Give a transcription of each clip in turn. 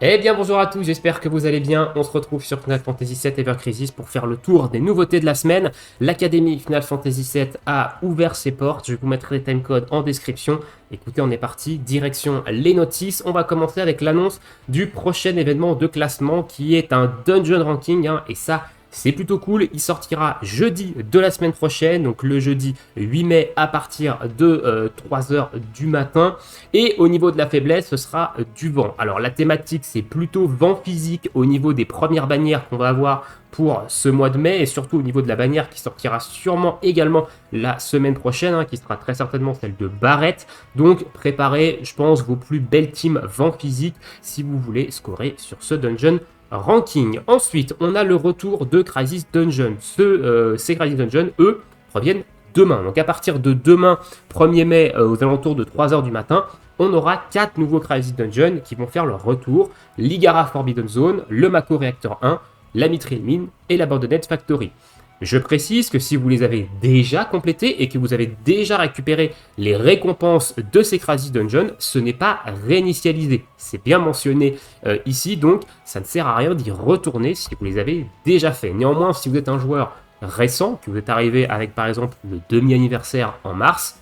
Eh bien bonjour à tous, j'espère que vous allez bien. On se retrouve sur Final Fantasy VII Ever Crisis pour faire le tour des nouveautés de la semaine. L'Académie Final Fantasy VII a ouvert ses portes, je vous mettrai les timecodes en description. Écoutez, on est parti, direction les notices. On va commencer avec l'annonce du prochain événement de classement qui est un Dungeon Ranking, et ça c'est plutôt cool. Il sortira jeudi de la semaine prochaine, donc le jeudi 8 mai à partir de 3h du matin. Et au niveau de la faiblesse, ce sera du vent. Alors la thématique, c'est plutôt vent physique au niveau des premières bannières qu'on va avoir pour ce mois de mai, et surtout au niveau de la bannière qui sortira sûrement également la semaine prochaine, qui sera très certainement celle de Barrett. Donc préparez, je pense, vos plus belles teams vent physique si vous voulez scorer sur ce dungeon ranking. Ensuite, on a le retour de Crisis Dungeon. Ces Crisis Dungeon, eux, reviennent demain. Donc à partir de demain, 1er mai, aux alentours de 3h du matin, on aura 4 nouveaux Crisis Dungeon qui vont faire leur retour. L'Igara Forbidden Zone, le Mako Reactor 1, la Mithril Mine et l'Abandoned Factory. Je précise que si vous les avez déjà complétés et que vous avez déjà récupéré les récompenses de ces Crisis Dungeon, ce n'est pas réinitialisé. C'est bien mentionné ici, donc ça ne sert à rien d'y retourner si vous les avez déjà fait. Néanmoins, si vous êtes un joueur récent, que vous êtes arrivé avec par exemple le demi-anniversaire en mars,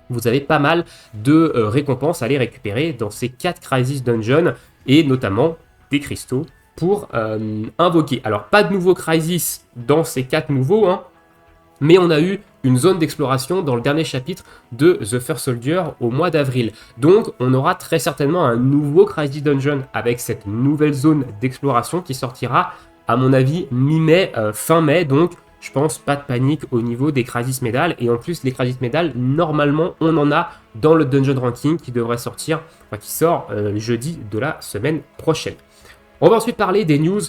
vous avez pas mal de récompenses à aller récupérer dans ces 4 Crisis Dungeon et notamment des cristaux pour invoquer. Alors pas de nouveaux Crisis dans ces 4 nouveaux, mais on a eu une zone d'exploration dans le dernier chapitre de The First Soldier au mois d'avril. Donc on aura très certainement un nouveau Crisis Dungeon avec cette nouvelle zone d'exploration qui sortira à mon avis mi-mai, fin mai, donc je pense pas de panique au niveau des Crisis Medal. Et en plus, les Crisis Medal, normalement, on en a dans le Dungeon Ranking qui devrait sortir, qui sort jeudi de la semaine prochaine. On va ensuite parler des news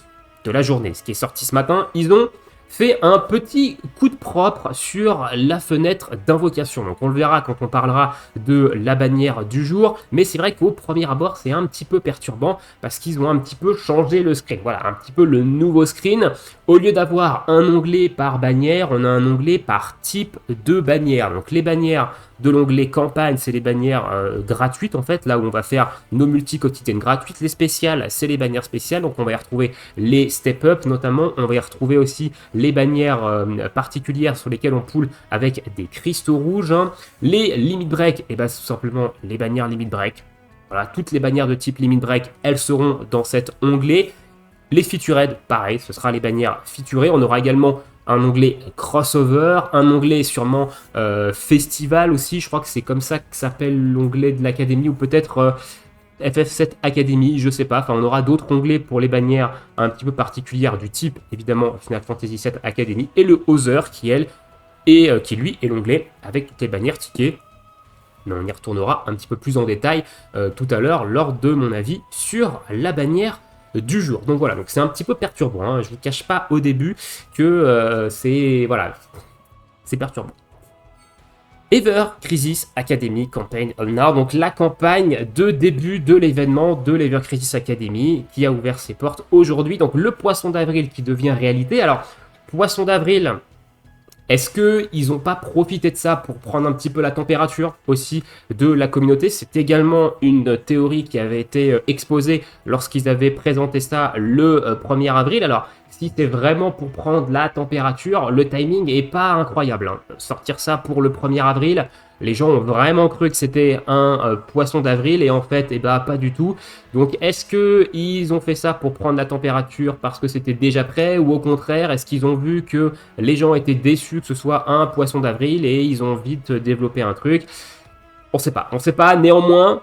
de la journée. Ce qui est sorti ce matin, ils ont fait un petit coup de propre sur la fenêtre d'invocation. Donc on le verra quand on parlera de la bannière du jour, mais c'est vrai qu'au premier abord c'est un petit peu perturbant parce qu'ils ont un petit peu changé le screen. Voilà, un petit peu le nouveau screen. Au lieu d'avoir un onglet par bannière, on a un onglet par type de bannière. Donc les bannières de l'onglet campagne, c'est les bannières gratuites en fait, là où on va faire nos multi quotidiennes gratuites. Les spéciales, c'est les bannières spéciales, donc on va y retrouver les step up notamment, on va y retrouver aussi les bannières particulières sur lesquelles on pull avec des cristaux rouges. Les limit break, et bah tout simplement les bannières limit break. Voilà, toutes les bannières de type limit break, elles seront dans cet onglet. Les featured, pareil, ce sera les bannières featurées. On aura également un onglet crossover, un onglet sûrement festival aussi. Je crois que c'est comme ça que s'appelle l'onglet de l'académie, ou peut-être FF7 Academy, je sais pas. Enfin, on aura d'autres onglets pour les bannières un petit peu particulières du type, évidemment, Final Fantasy VII Academy, et le Other qui, qui lui est l'onglet avec toutes les bannières tickets. Mais on y retournera un petit peu plus en détail tout à l'heure lors de mon avis sur la bannière du jour. Donc voilà, donc c'est un petit peu perturbant, je vous cache pas au début que c'est perturbant. Ever Crisis Academy Campaign On Now, donc la campagne de début de l'événement de l'Ever Crisis Academy qui a ouvert ses portes aujourd'hui. Donc le poisson d'avril qui devient réalité. Alors poisson d'avril, est-ce qu'ils n'ont pas profité de ça pour prendre un petit peu la température aussi de la communauté? C'est également une théorie qui avait été exposée lorsqu'ils avaient présenté ça le 1er avril. Alors, si c'est vraiment pour prendre la température, le timing n'est pas incroyable. Sortir ça pour le 1er avril, les gens ont vraiment cru que c'était un poisson d'avril et en fait, pas du tout. Donc, est-ce qu'ils ont fait ça pour prendre la température parce que c'était déjà prêt, ou au contraire, est-ce qu'ils ont vu que les gens étaient déçus que ce soit un poisson d'avril et ils ont vite développé un truc? On sait pas. Néanmoins,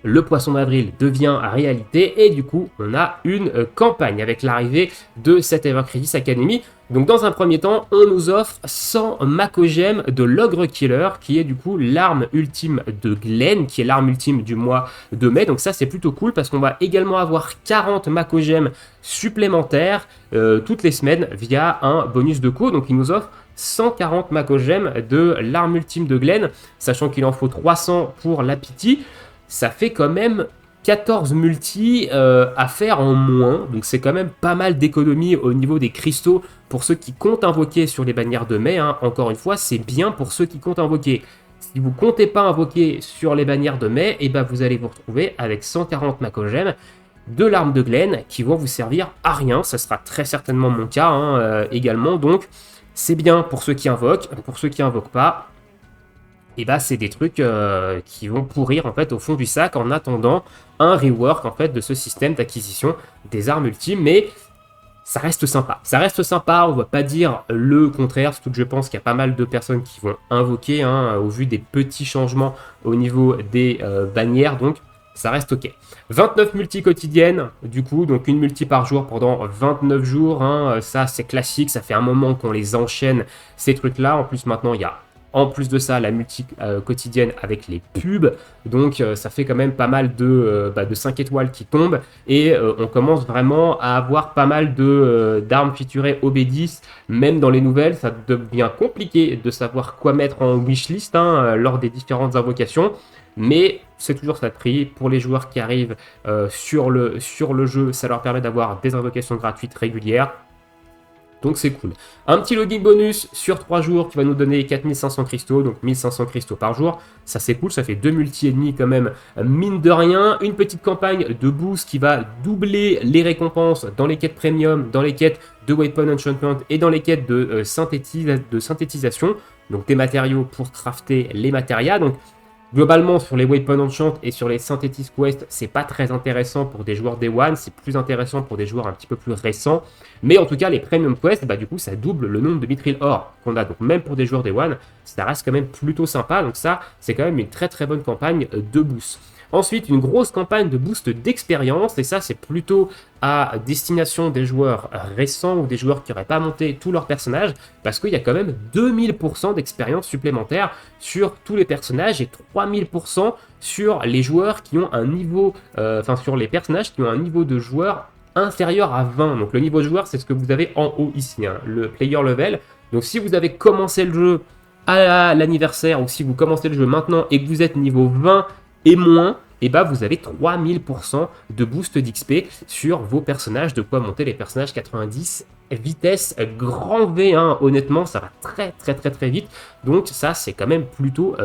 le poisson d'avril devient réalité et du coup, on a une campagne avec l'arrivée de cette Ever Crisis Academy. Donc dans un premier temps, on nous offre 100 Mako-Gemmes de l'Ogre Killer, qui est du coup l'arme ultime de Glenn, qui est l'arme ultime du mois de mai. Donc ça, c'est plutôt cool parce qu'on va également avoir 40 Mako-Gemmes supplémentaires toutes les semaines via un bonus de co. Donc il nous offre 140 Mako-Gemmes de l'arme ultime de Glenn, sachant qu'il en faut 300 pour la pity. Ça fait quand même 14 multi à faire en moins, donc c'est quand même pas mal d'économies au niveau des cristaux pour ceux qui comptent invoquer sur les bannières de mai. Encore une fois, c'est bien pour ceux qui comptent invoquer. Si vous comptez pas invoquer sur les bannières de mai, vous allez vous retrouver avec 140 Mako-Gemmes de l'arme de Glen qui vont vous servir à rien. Ça sera très certainement mon cas également. Donc c'est bien pour ceux qui invoquent. Pour ceux qui invoquent pas, et bah c'est des trucs qui vont pourrir en fait au fond du sac en attendant un rework en fait de ce système d'acquisition des armes ultimes. Mais ça reste sympa. Ça reste sympa, on va pas dire le contraire, surtout que je pense qu'il y a pas mal de personnes qui vont invoquer au vu des petits changements au niveau des bannières, donc ça reste ok. 29 multi quotidiennes, du coup, donc une multi par jour pendant 29 jours, ça c'est classique, ça fait un moment qu'on les enchaîne, ces trucs-là. En plus maintenant, il y a en plus de ça, la multi quotidienne avec les pubs. Donc ça fait quand même pas mal de 5 étoiles qui tombent. Et on commence vraiment à avoir pas mal d'armes featurées OB10. Même dans les nouvelles, ça devient compliqué de savoir quoi mettre en wishlist lors des différentes invocations. Mais c'est toujours ça de prix. Pour les joueurs qui arrivent sur le jeu, ça leur permet d'avoir des invocations gratuites régulières. Donc c'est cool. Un petit login bonus sur 3 jours qui va nous donner 4500 cristaux, donc 1500 cristaux par jour. Ça c'est cool, ça fait 2 multi et demi quand même, mine de rien. Une petite campagne de boost qui va doubler les récompenses dans les quêtes premium, dans les quêtes de weapon enchantment et dans les quêtes de synthétisation. Donc des matériaux pour crafter les matérias. Donc globalement, sur les Weapon Enchant et sur les Synthétis Quest, c'est pas très intéressant pour des joueurs Day One, c'est plus intéressant pour des joueurs un petit peu plus récents. Mais en tout cas, les Premium Quest, du coup, ça double le nombre de Mithril Ore qu'on a. Donc même pour des joueurs Day One, ça reste quand même plutôt sympa. Donc ça, c'est quand même une très très bonne campagne de boost. Ensuite, une grosse campagne de boost d'expérience, et ça c'est plutôt à destination des joueurs récents ou des joueurs qui n'auraient pas monté tous leurs personnages, parce qu'il y a quand même 2000% d'expérience supplémentaire sur tous les personnages et 3000% sur les joueurs qui ont un niveau, sur les personnages qui ont un niveau de joueur inférieur à 20. Donc le niveau de joueur, c'est ce que vous avez en haut ici, le player level. Donc si vous avez commencé le jeu à l'anniversaire ou si vous commencez le jeu maintenant et que vous êtes niveau 20 et moins, et vous avez 3000% de boost d'XP sur vos personnages, de quoi monter les personnages 90 vitesse grand V, honnêtement ça va très très très très vite, donc ça c'est quand même plutôt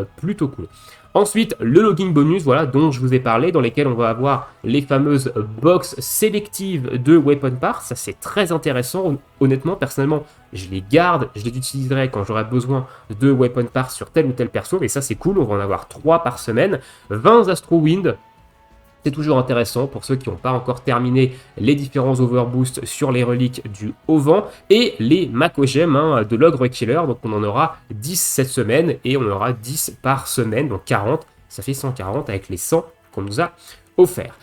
cool. Ensuite, le logging bonus, voilà, dont je vous ai parlé, dans lesquels on va avoir les fameuses box sélectives de weapon parts. Ça, c'est très intéressant. Honnêtement, personnellement, je les garde, je les utiliserai quand j'aurai besoin de weapon parts sur tel ou tel perso. Mais ça, c'est cool, on va en avoir 3 par semaine. 20 Astro Wind. C'est toujours intéressant pour ceux qui n'ont pas encore terminé les différents overboosts sur les reliques du Haut-Vent et les Macogem de l'Ogre Killer. Donc on en aura 10 cette semaine et on en aura 10 par semaine, donc 40. Ça fait 140 avec les 100 qu'on nous a offerts.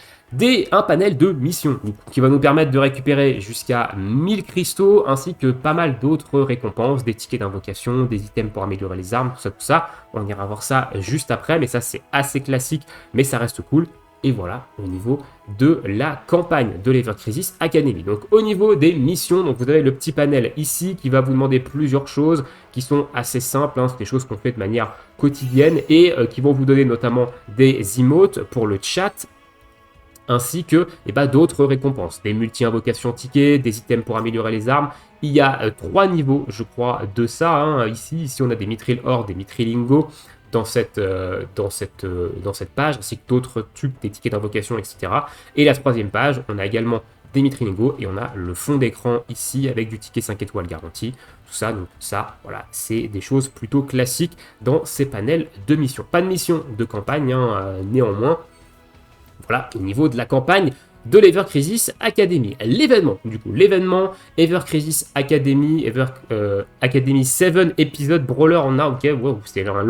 Un panel de missions qui va nous permettre de récupérer jusqu'à 1000 cristaux ainsi que pas mal d'autres récompenses, des tickets d'invocation, des items pour améliorer les armes, tout ça. On ira voir ça juste après, mais ça c'est assez classique, mais ça reste cool. Et voilà, au niveau de la campagne de l'Ever Crisis Academy. Donc au niveau des missions, donc vous avez le petit panel ici qui va vous demander plusieurs choses qui sont assez simples, c'est des choses qu'on fait de manière quotidienne et qui vont vous donner notamment des emotes pour le chat, ainsi que d'autres récompenses, des multi-invocations tickets, des items pour améliorer les armes. Il y a 3 niveaux, je crois, de ça. Ici, on a des Mithril Ore, des Mithril Ingo, dans cette page, ainsi que d'autres tubes, des tickets d'invocation, etc. Et la 3e page, on a également des Mithril Ingo et on a le fond d'écran ici avec du ticket 5 étoiles garanti. Tout ça, donc ça, voilà, c'est des choses plutôt classiques dans ces panels de mission. Pas de mission de campagne, néanmoins. Voilà, au niveau de la campagne de l'Ever Crisis Academy. L'événement Ever Crisis Academy, Academy 7 épisode Brawler en a, ok, wow, c'est un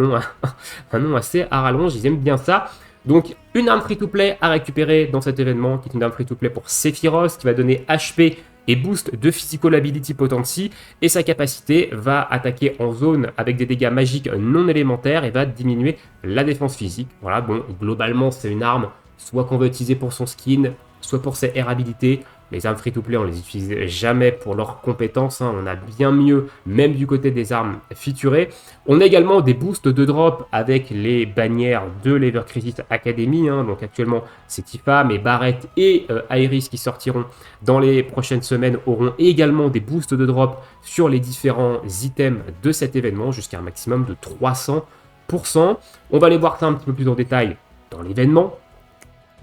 nom assez à rallonge, ils aiment bien ça. Donc, une arme free-to-play à récupérer dans cet événement, qui est une arme free-to-play pour Sephiroth, qui va donner HP et boost de Physical Ability Potency, et sa capacité va attaquer en zone avec des dégâts magiques non élémentaires et va diminuer la défense physique. Voilà, bon, globalement, c'est une arme soit qu'on va utiliser pour son skin, soit pour ses air habilités. Les armes free-to-play, on les utilise jamais pour leurs compétences. On a bien mieux, même du côté des armes featurées. On a également des boosts de drop avec les bannières de l'Ever Crisis Academy. Donc actuellement, c'est Tifa, mais Barrett et Iris qui sortiront dans les prochaines semaines auront également des boosts de drop sur les différents items de cet événement, jusqu'à un maximum de 300%. On va aller voir ça un petit peu plus en détail dans l'événement.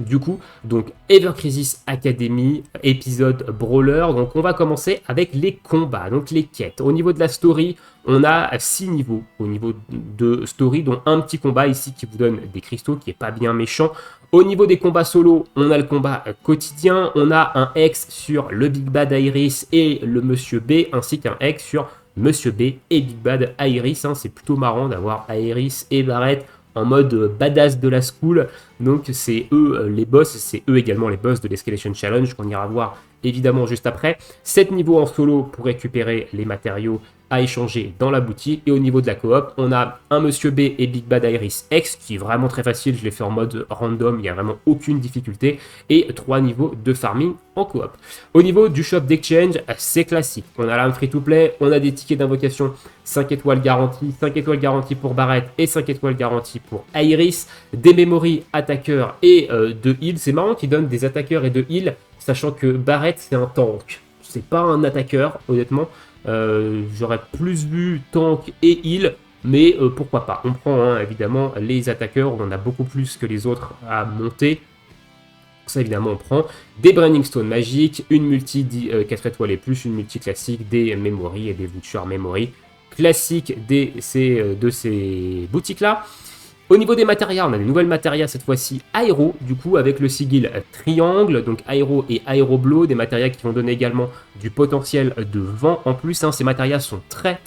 Du coup, donc Ever Crisis Academy, épisode Brawler. Donc on va commencer avec les combats, donc les quêtes. Au niveau de la story, on a 6 niveaux au niveau de story, dont un petit combat ici qui vous donne des cristaux, qui est pas bien méchant. Au niveau des combats solo, on a le combat quotidien, on a un X sur le Big Bad Iris et le Monsieur B, ainsi qu'un X sur Monsieur B et Big Bad Iris. C'est plutôt marrant d'avoir Iris et Barrett en mode badass de la school. Donc c'est eux les boss, c'est eux également les boss de l'Escalation Challenge qu'on ira voir évidemment juste après. 7 niveaux en solo pour récupérer les matériaux à échanger dans la boutique. Et au niveau de la coop, on a un Monsieur B et Big Bad Iris X qui est vraiment très facile, je l'ai fait en mode random, il n'y a vraiment aucune difficulté. Et 3 niveaux de farming en coop. Au niveau du shop d'exchange, c'est classique. On a l'arme free to play, on a des tickets d'invocation 5 étoiles garanties, 5 étoiles garanties pour Barrett et 5 étoiles garanties pour Iris, des memories attaqueurs et de heal. C'est marrant qu'ils donnent des attaqueurs et de heal, sachant que Barrett c'est un tank. C'est pas un attaqueur, honnêtement. J'aurais plus vu tank et heal, mais pourquoi pas. On prend évidemment les attaqueurs, on en a beaucoup plus que les autres à monter. Ça évidemment on prend des Branding Stone magiques, une multi 4 étoiles et plus, une multi classique, des memories et des vouchers memory classiques de ces boutiques là. Au niveau des matérias, on a des nouvelles matérias cette fois-ci aéro, du coup avec le sigil triangle, donc aéro et aéroblow, des matérias qui vont donner également du potentiel de vent en plus. Ces matérias sont très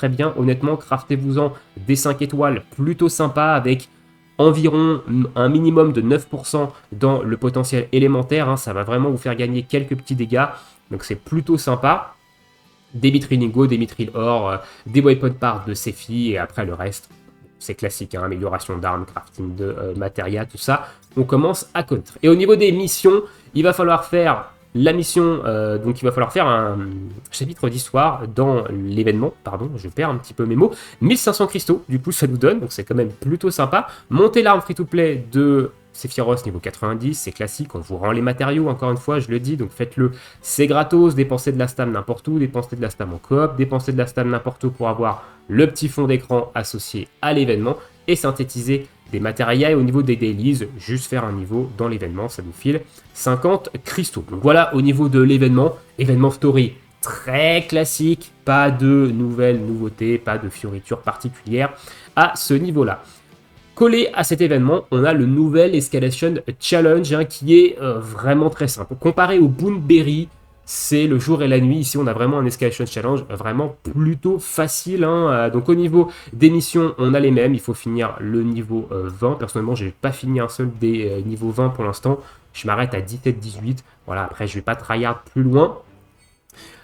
bien, honnêtement, craftez-vous-en des 5 étoiles plutôt sympa avec environ un minimum de 9% dans le potentiel élémentaire, ça va vraiment vous faire gagner quelques petits dégâts, donc c'est plutôt sympa. Des mithril lingots, des mithril or, des weapon parts de Sephi et après le reste. C'est classique, amélioration d'armes, crafting de matérias, tout ça. On commence à connaître. Et au niveau des missions, il va falloir faire la mission, donc il va falloir faire un chapitre d'histoire dans l'événement, pardon, je perds un petit peu mes mots, 1500 cristaux, du coup ça nous donne, donc c'est quand même plutôt sympa. Monter l'arme free-to-play de Sephiroth niveau 90, c'est classique, on vous rend les matériaux, encore une fois, je le dis, donc faites-le, c'est gratos, dépensez de la stam n'importe où, dépensez de la stam en coop, dépensez de la stam n'importe où pour avoir le petit fond d'écran associé à l'événement, et synthétiser des matériels. Au niveau des dailies, juste faire un niveau dans l'événement, ça nous file 50 cristaux. Donc voilà, au niveau de l'événement, événement story très classique, pas de nouvelles nouveautés, pas de fioritures particulières à ce niveau-là. Collé à cet événement, on a le nouvel Escalation Challenge qui est vraiment très simple. Comparé au Boonberry, c'est le jour et la nuit. Ici, on a vraiment un Escalation Challenge vraiment plutôt facile. Donc, au niveau des missions, on a les mêmes. Il faut finir le niveau 20. Personnellement, je n'ai pas fini un seul des niveaux 20 pour l'instant. Je m'arrête à 17-18. Voilà, après, je ne vais pas tryhard plus loin.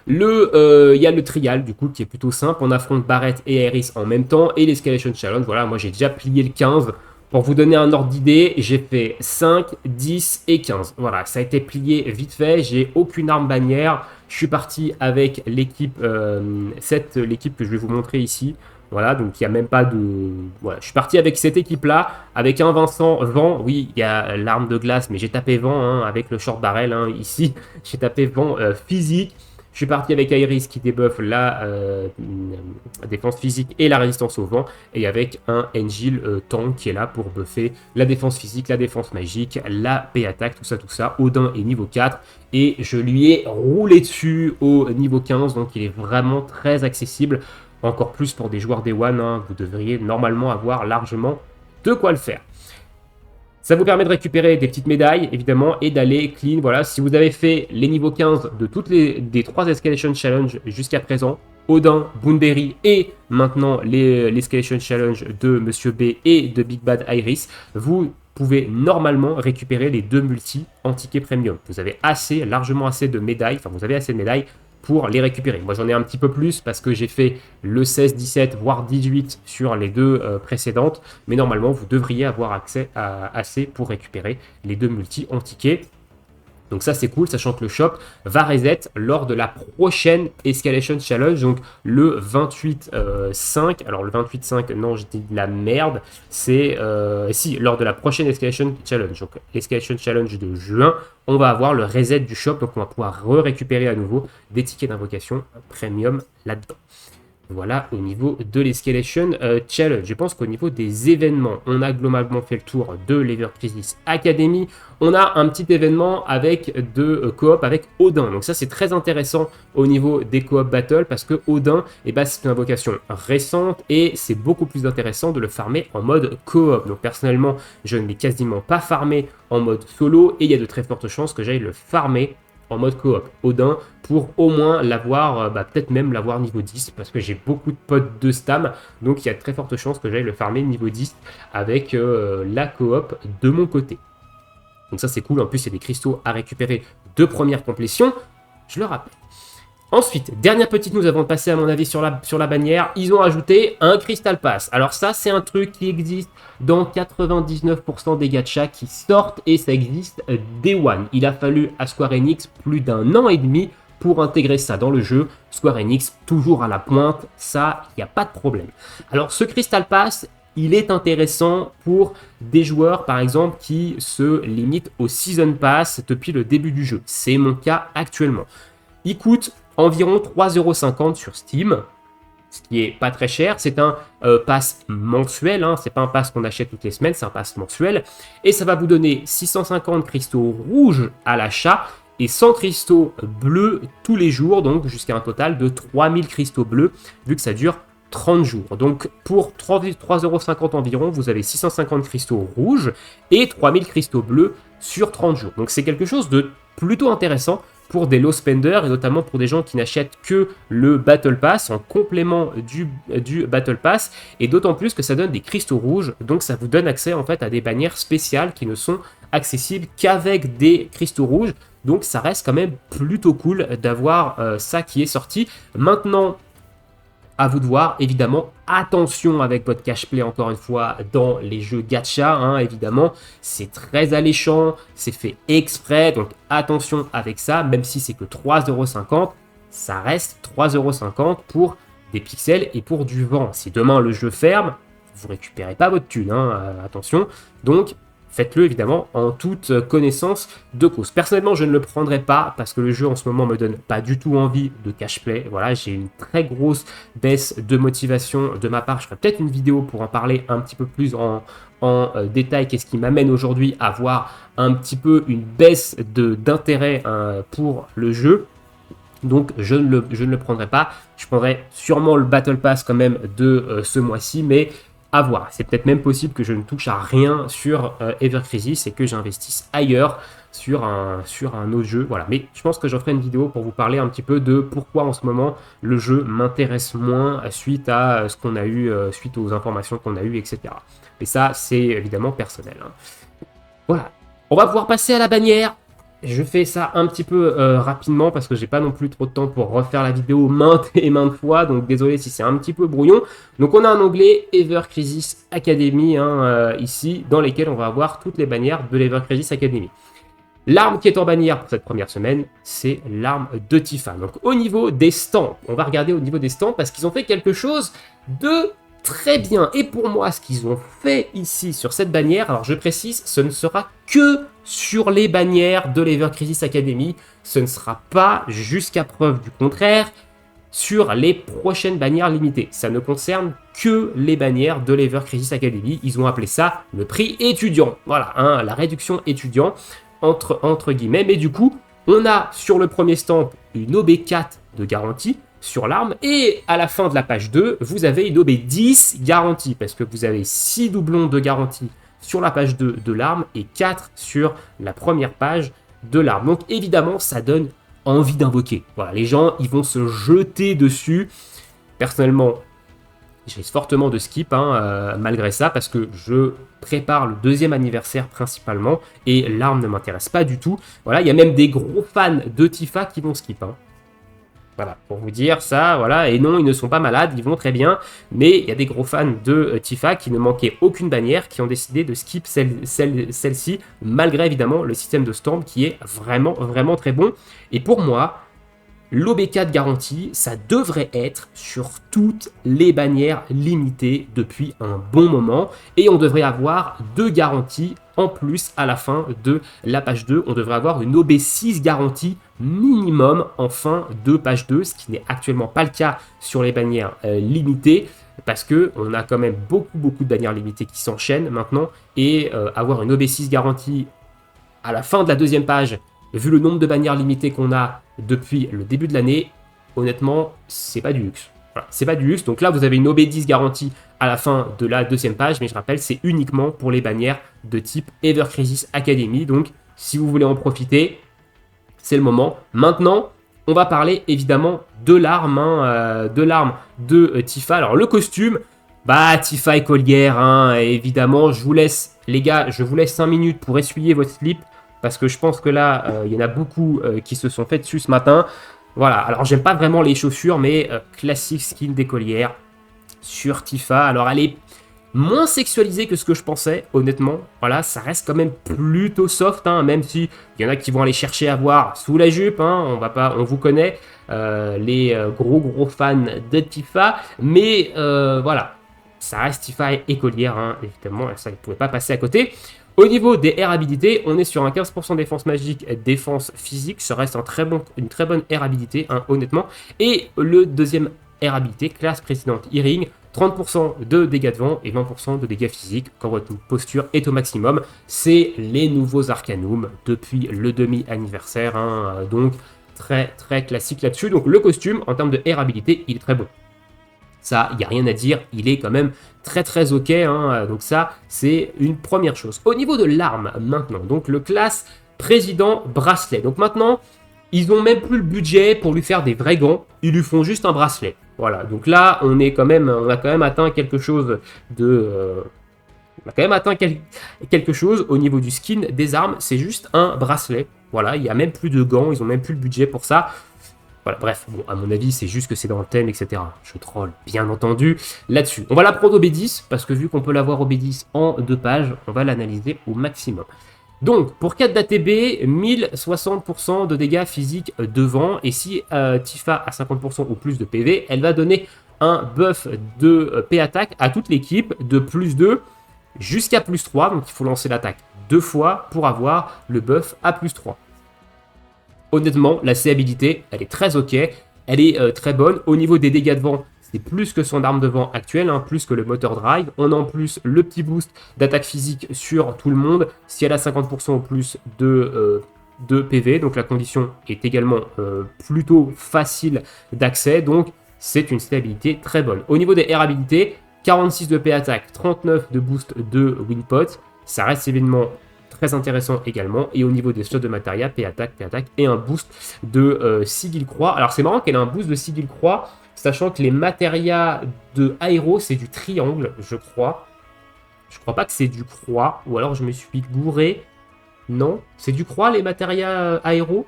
Il y a le trial, du coup, qui est plutôt simple. On affronte Barrett et Iris en même temps. Et l'Escalation Challenge, voilà, moi, j'ai déjà plié le 15. Pour vous donner un ordre d'idée, j'ai fait 5, 10 et 15. Voilà, ça a été plié vite fait. J'ai aucune arme bannière. Je suis parti avec l'équipe, l'équipe que je vais vous montrer ici. Voilà, donc il n'y a même pas de... Voilà, je suis parti avec cette équipe-là, avec un Vincent vent. Oui, il y a l'arme de glace, mais j'ai tapé vent avec le short barrel. Ici, j'ai tapé vent physique. Je suis parti avec Iris qui débuffe la défense physique et la résistance au vent. Et avec un Angel tank qui est là pour buffer la défense physique, la défense magique, la P-attack, tout ça. Odin est niveau 4. Et je lui ai roulé dessus au niveau 15. Donc il est vraiment très accessible. Encore plus pour des joueurs Day One. Vous devriez normalement avoir largement de quoi le faire. Ça vous permet de récupérer des petites médailles, évidemment, et d'aller clean. Voilà, si vous avez fait les niveaux 15 de des 3 Escalation Challenge jusqu'à présent, Odin, Boonberry et maintenant l'Escalation Challenge de Monsieur B et de Big Bad Iris, vous pouvez normalement récupérer les 2 multis en ticket premium. Vous avez largement assez de médailles, enfin vous avez assez de médailles pour les récupérer. Moi j'en ai un petit peu plus parce que j'ai fait le 16, 17, voire 18 sur les 2 précédentes, mais normalement vous devriez avoir accès à assez pour récupérer les 2 multis en ticket. Donc ça c'est cool, sachant que le shop va reset lors de la prochaine Escalation Challenge, donc le 28-5. Alors le 28-5, non je dis de la merde, c'est lors de la prochaine Escalation Challenge, donc l'Escalation Challenge de juin, on va avoir le reset du shop, donc on va pouvoir récupérer à nouveau des tickets d'invocation premium là-dedans. Voilà au niveau de l'Escalation Challenge. Je pense qu'au niveau des événements, on a globalement fait le tour de l'Ever Crisis Academy. On a un petit événement avec de coop avec Odin. Donc ça c'est très intéressant au niveau des coop battle parce que Odin, c'est une invocation récente et c'est beaucoup plus intéressant de le farmer en mode coop. Donc personnellement, je ne l'ai quasiment pas farmé en mode solo et il y a de très fortes chances que j'aille le farmer en mode coop Odin pour au moins l'avoir, peut-être même l'avoir niveau 10 parce que j'ai beaucoup de potes de Stam, donc il y a de très fortes chances que j'aille le farmer niveau 10 avec la coop de mon côté. Donc ça c'est cool, en plus il y a des cristaux à récupérer de première complétion, je le rappelle. Ensuite, dernière petite news avant de passer à mon avis sur la bannière, ils ont ajouté un Crystal Pass. Alors ça, c'est un truc qui existe dans 99% des gachas qui sortent et ça existe Day One. Il a fallu à Square Enix plus d'1 an et demi pour intégrer ça dans le jeu. Square Enix, toujours à la pointe, ça, il n'y a pas de problème. Alors ce Crystal Pass, il est intéressant pour des joueurs, par exemple, qui se limitent au Season Pass depuis le début du jeu. C'est mon cas actuellement. Il coûte environ 3,50€ sur Steam, ce qui est pas très cher. C'est un pass mensuel, c'est pas un pass qu'on achète toutes les semaines, c'est un pass mensuel. Et ça va vous donner 650 cristaux rouges à l'achat et 100 cristaux bleus tous les jours, donc jusqu'à un total de 3000 cristaux bleus, vu que ça dure 30 jours. Donc pour 3,50€ environ, vous avez 650 cristaux rouges et 3000 cristaux bleus sur 30 jours. Donc c'est quelque chose de plutôt intéressant pour des low spenders et notamment pour des gens qui n'achètent que le Battle Pass en complément du Battle Pass, et d'autant plus que ça donne des cristaux rouges, donc ça vous donne accès en fait à des bannières spéciales qui ne sont accessibles qu'avec des cristaux rouges, donc ça reste quand même plutôt cool d'avoir ça qui est sorti. Maintenant, à vous de voir, évidemment, attention avec votre cash play encore une fois dans les jeux gacha, évidemment, c'est très alléchant, c'est fait exprès, donc attention avec ça, même si c'est que 3,50€, ça reste 3,50€ pour des pixels et pour du vent. Si demain le jeu ferme, vous récupérez pas votre thune, attention, donc faites-le évidemment en toute connaissance de cause. Personnellement, je ne le prendrai pas parce que le jeu en ce moment me donne pas du tout envie de cash play. Voilà, j'ai une très grosse baisse de motivation de ma part. Je ferai peut-être une vidéo pour en parler un petit peu plus en détail. Qu'est-ce qui m'amène aujourd'hui à avoir un petit peu une baisse d'intérêt pour le jeu. Donc je ne le prendrai pas. Je prendrai sûrement le Battle Pass quand même de ce mois-ci, mais à voir. C'est peut-être même possible que je ne touche à rien sur Ever Crisis et que j'investisse ailleurs sur un autre jeu. Voilà. Mais je pense que j'en ferai une vidéo pour vous parler un petit peu de pourquoi en ce moment le jeu m'intéresse moins suite à ce qu'on a eu, suite aux informations qu'on a eues, etc. Mais ça, c'est évidemment personnel. Voilà. On va pouvoir passer à la bannière. Je fais ça un petit peu rapidement parce que j'ai pas non plus trop de temps pour refaire la vidéo maintes et maintes fois, donc désolé si c'est un petit peu brouillon. Donc on a un onglet Ever Crisis Academy ici, dans lesquels on va avoir toutes les bannières de l'Ever Crisis Academy. L'arme qui est en bannière pour cette première semaine, c'est l'arme de Tifa. Donc au niveau des stands, on va regarder au niveau des stands parce qu'ils ont fait quelque chose de très bien. Et pour moi, ce qu'ils ont fait ici sur cette bannière, alors je précise, ce ne sera que sur les bannières de l'Ever Crisis Academy. Ce ne sera pas, jusqu'à preuve du contraire, sur les prochaines bannières limitées. Ça ne concerne que les bannières de l'Ever Crisis Academy. Ils ont appelé ça le prix étudiant. Voilà, la réduction étudiant, entre guillemets. Mais du coup, on a sur le premier stand une OB4 de garantie sur l'arme, et à la fin de la page 2, vous avez une OB10 garantie, parce que vous avez 6 doublons de garantie sur la page 2 de l'arme, et 4 sur la première page de l'arme. Donc évidemment, ça donne envie d'invoquer. Voilà, les gens, ils vont se jeter dessus. Personnellement, je risque fortement de skip, malgré ça, parce que je prépare le 2e anniversaire principalement, et l'arme ne m'intéresse pas du tout. Voilà, il y a même des gros fans de Tifa qui vont skip, Voilà, pour vous dire ça, voilà, et non, ils ne sont pas malades, ils vont très bien, mais il y a des gros fans de Tifa qui ne manquaient aucune bannière, qui ont décidé de skip celle-ci, malgré évidemment le système de Storm qui est vraiment, vraiment très bon. Et pour moi, l'OB4 garantie, ça devrait être sur toutes les bannières limitées depuis un bon moment. Et on devrait avoir 2 garanties en plus à la fin de la page 2. On devrait avoir une OB6 garantie minimum en fin de page 2, ce qui n'est actuellement pas le cas sur les bannières limitées. Parce qu'on a quand même beaucoup de bannières limitées qui s'enchaînent maintenant. Et avoir une OB6 garantie à la fin de la deuxième page, vu le nombre de bannières limitées qu'on a depuis le début de l'année, honnêtement, c'est pas du luxe. Voilà, c'est pas du luxe. Donc là, vous avez une OB10 garantie à la fin de la deuxième page, mais je rappelle, c'est uniquement pour les bannières de type Ever Crisis Academy. Donc, si vous voulez en profiter, c'est le moment. Maintenant, on va parler évidemment de l'arme, de Tifa. Alors, le costume, Tifa écolière, évidemment. Je vous laisse, les gars, 5 minutes pour essuyer votre slip. Parce que je pense que là, il y en a beaucoup qui se sont fait dessus ce matin. Voilà, alors j'aime pas vraiment les chaussures, mais classique skin d'écolière sur Tifa. Alors elle est moins sexualisée que ce que je pensais, honnêtement. Voilà, ça reste quand même plutôt soft, même si il y en a qui vont aller chercher à voir sous la jupe. On vous connaît, les gros fans de Tifa. Mais voilà, ça reste Tifa écolière, évidemment, ça ne pouvait pas passer à côté. Au niveau des air habilités, on est sur un 15% défense magique, défense physique. Ça reste une très bonne air habilité, honnêtement. Et le deuxième air habilité, classe précédente Hearing, 30% de dégâts de vent et 20% de dégâts physiques quand votre posture est au maximum. C'est les nouveaux Arcanum depuis le demi-anniversaire. Donc très classique là-dessus. Donc le costume, en termes de air habilité, il est très bon. Ça, il n'y a rien à dire, il est quand même très ok, donc ça, c'est une première chose. Au niveau de l'arme, maintenant, donc le classe président bracelet. Donc maintenant, ils n'ont même plus le budget pour lui faire des vrais gants, ils lui font juste un bracelet. Voilà, donc là, on a quand même atteint quelque chose de... on a quand même atteint quelque chose au niveau du skin des armes, c'est juste un bracelet. Voilà, il n'y a même plus de gants, ils n'ont même plus le budget pour ça. Voilà, bref, bon, à mon avis, c'est juste que c'est dans le thème, etc. Je troll, bien entendu, là-dessus. On va la prendre au B10, parce que vu qu'on peut l'avoir au B10 en 2 pages, on va l'analyser au maximum. Donc, pour 4 d'ATB, 1060% de dégâts physiques devant, et si Tifa a 50% ou plus de PV, elle va donner un buff de P-attaque à toute l'équipe de plus 2 jusqu'à plus 3, donc il faut lancer l'attaque 2 fois pour avoir le buff à plus 3. Honnêtement, la C-habilité, elle est très ok, elle est très bonne. Au niveau des dégâts de vent, c'est plus que son arme de vent actuelle, plus que le moteur drive. On a en plus le petit boost d'attaque physique sur tout le monde, si elle a 50% ou plus de PV. Donc la condition est également plutôt facile d'accès, donc c'est une C-habilité très bonne. Au niveau des air habilités, 46 de P-attaque, 39 de boost de Winpot, ça reste évidemment très intéressant également. Et au niveau des slots de Materia, P-attaque et un boost de Sigil Croix. Alors c'est marrant qu'elle ait un boost de Sigil Croix, sachant que les Materia de Aéro, c'est du triangle, je crois. Je crois pas que c'est du croix, ou alors je me suis gouré. Non, c'est du croix les Materia Aéro.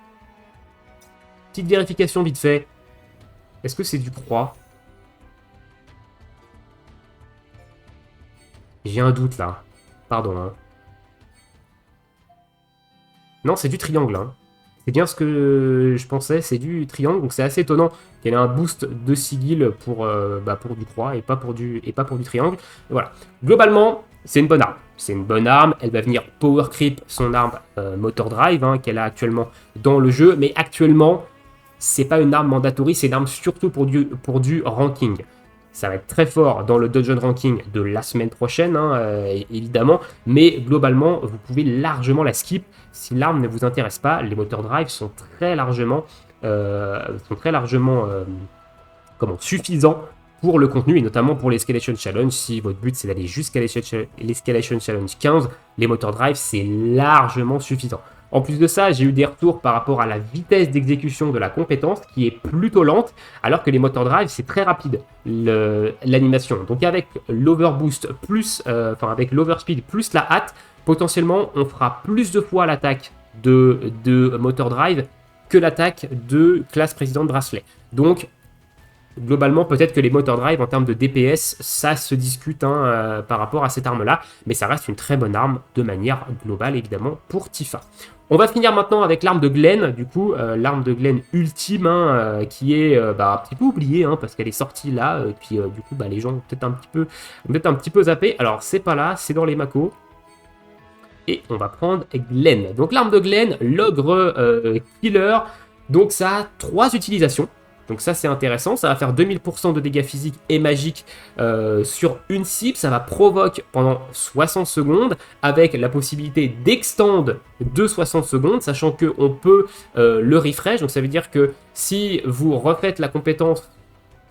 Petite vérification vite fait. Est-ce que c'est du croix? J'ai un doute là. Pardon. Non, c'est du triangle. C'est bien ce que je pensais, c'est du triangle. Donc c'est assez étonnant qu'elle ait un boost de sigil pour du croix et pas pour du triangle. Et voilà. Globalement, c'est une bonne arme. C'est une bonne arme. Elle va venir power creep son arme motor drive qu'elle a actuellement dans le jeu. Mais actuellement, c'est pas une arme mandatory, c'est une arme surtout pour du ranking. Ça va être très fort dans le dungeon ranking de la semaine prochaine, évidemment. Mais globalement, vous pouvez largement la skip si l'arme ne vous intéresse pas. Les moteur drive sont très largement suffisants pour le contenu et notamment pour l'Escalation Challenge. Si votre but c'est d'aller jusqu'à l'Escalation Challenge 15, les moteur drive c'est largement suffisant. En plus de ça, j'ai eu des retours par rapport à la vitesse d'exécution de la compétence qui est plutôt lente, alors que les motor drive c'est très rapide l'animation. Donc avec l'overboost plus, avec l'overspeed plus la hâte, potentiellement on fera plus de fois l'attaque de motor drive que l'attaque de classe président bracelet. Donc Globalement, peut-être que les motor drive en termes de DPS, ça se discute par rapport à cette arme-là, mais ça reste une très bonne arme de manière globale, évidemment, pour Tifa. On va finir maintenant avec l'arme de Glenn, du coup, l'arme de Glenn ultime, qui est un petit peu oubliée, parce qu'elle est sortie là, et puis du coup, les gens ont peut-être un petit peu zappé. Alors, c'est pas là, c'est dans les Mako. Et on va prendre Glenn. Donc l'arme de Glenn, l'ogre killer, donc ça a 3 utilisations. Donc ça c'est intéressant, ça va faire 2000% de dégâts physiques et magiques sur une cible, ça va provoque pendant 60 secondes avec la possibilité d'extend de 60 secondes, sachant qu'on peut le refresh, donc ça veut dire que si vous refaites la compétence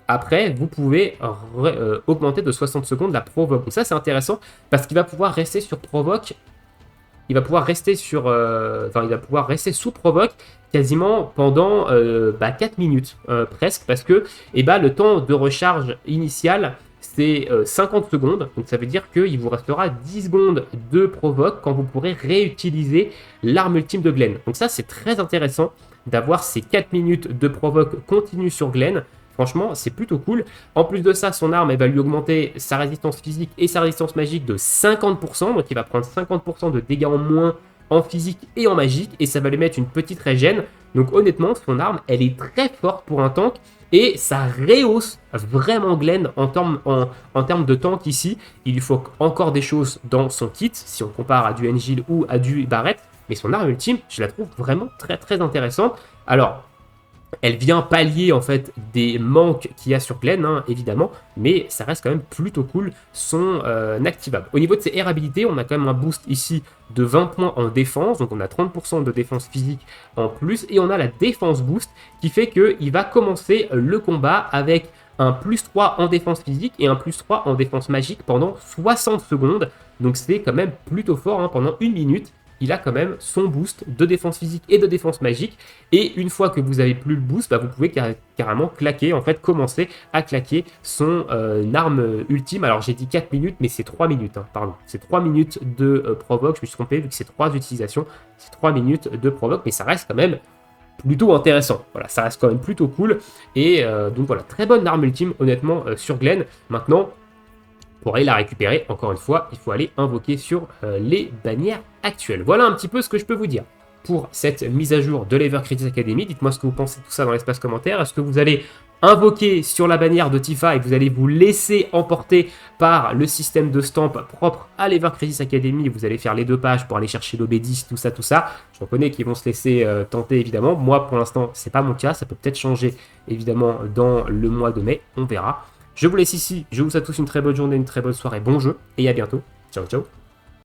après, vous pouvez augmenter de 60 secondes la provoque. Donc ça c'est intéressant parce qu'il va pouvoir rester sur provoque. Il va pouvoir rester sous provoque quasiment pendant 4 minutes presque, parce que le temps de recharge initial c'est 50 secondes, donc ça veut dire qu'il vous restera 10 secondes de provoque quand vous pourrez réutiliser l'arme ultime de Glenn. Donc ça c'est très intéressant d'avoir ces 4 minutes de provoque continue sur Glenn. Franchement, c'est plutôt cool. En plus de ça, son arme, elle va lui augmenter sa résistance physique et sa résistance magique de 50%. Donc, il va prendre 50% de dégâts en moins en physique et en magique. Et ça va lui mettre une petite régène. Donc, honnêtement, son arme, elle est très forte pour un tank. Et ça rehausse vraiment Glenn en termes de tank ici. Il lui faut encore des choses dans son kit, si on compare à du Engil ou à du Barrett. Mais son arme ultime, je la trouve vraiment très très intéressante. Alors, elle vient pallier en fait des manques qu'il y a sur Glenn, évidemment, mais ça reste quand même plutôt cool son activable. Au niveau de ses air habilités, on a quand même un boost ici de 20 points en défense, donc on a 30% de défense physique en plus, et on a la défense boost qui fait qu'il va commencer le combat avec un plus 3 en défense physique et un plus 3 en défense magique pendant 60 secondes, donc c'est quand même plutôt fort, pendant 1 minute. Il a quand même son boost de défense physique et de défense magique. Et une fois que vous avez plus le boost, vous pouvez carrément claquer, commencer à claquer son arme ultime. Alors j'ai dit 4 minutes, mais c'est 3 minutes, pardon. C'est 3 minutes de provoque, je me suis trompé, vu que c'est 3 utilisations, c'est 3 minutes de provoque, mais ça reste quand même plutôt intéressant. Voilà, ça reste quand même plutôt cool. Et donc voilà, très bonne arme ultime, honnêtement, sur Glenn. Maintenant, pour aller la récupérer, encore une fois, il faut aller invoquer sur les bannières actuelles. Voilà un petit peu ce que je peux vous dire pour cette mise à jour de l'Ever Crisis Academy. Dites-moi ce que vous pensez de tout ça dans l'espace commentaire. Est-ce que vous allez invoquer sur la bannière de Tifa et vous allez vous laisser emporter par le système de stamp propre à l'Ever Crisis Academy? Vous allez faire les 2 pages pour aller chercher l'OB10, tout ça. Je reconnais qu'ils vont se laisser tenter, évidemment. Moi, pour l'instant, c'est pas mon cas. Ça peut peut-être changer, évidemment, dans le mois de mai. On verra. Je vous laisse ici, je vous souhaite tous une très bonne journée, une très bonne soirée, bon jeu, et à bientôt. Ciao, ciao.